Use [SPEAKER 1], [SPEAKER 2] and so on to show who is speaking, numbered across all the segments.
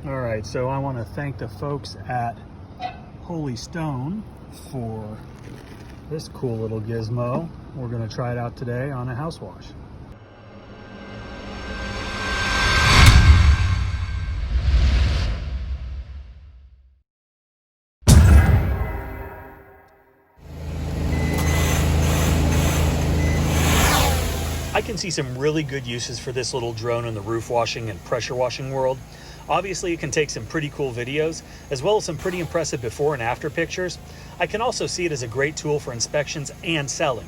[SPEAKER 1] All right, so I want to thank the folks at Holy Stone for this cool little gizmo. We're going to try it out today on a house wash. I can see some really good uses for this little drone in the roof washing and pressure washing world. Obviously, it can take some pretty cool videos, as well as some pretty impressive before and after pictures. I can also see it as a great tool for inspections and selling.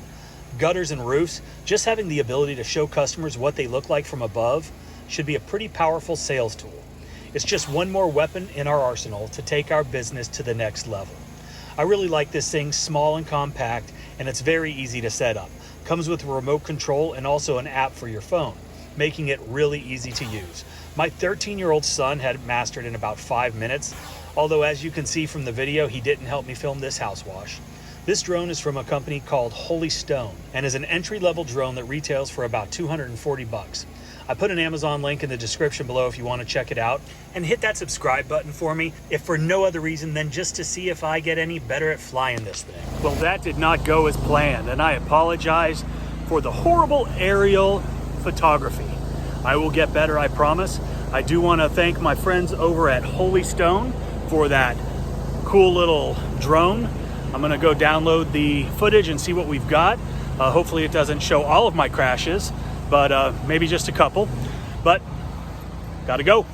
[SPEAKER 1] Gutters and roofs, just having the ability to show customers what they look like from above should be a pretty powerful sales tool. It's just one more weapon in our arsenal to take our business to the next level. I really like this thing, small and compact, and it's very easy to set up. Comes with a remote control and also an app for your phone, making it really easy to use. My 13-year-old son had it mastered in about 5 minutes, although as you can see from the video, he didn't help me film this house wash. This drone is from a company called Holy Stone and is an entry-level drone that retails for about $240. I put an Amazon link in the description below if you want to check it out, and hit that subscribe button for me, if for no other reason than just to see if I get any better at flying this thing. Well, that did not go as planned, and I apologize for the horrible aerial photography. I will get better, I promise. I do want to thank my friends over at Holy Stone for that cool little drone. I'm going to go download the footage and see what we've got. Hopefully it doesn't show all of my crashes, but maybe just a couple. But gotta go.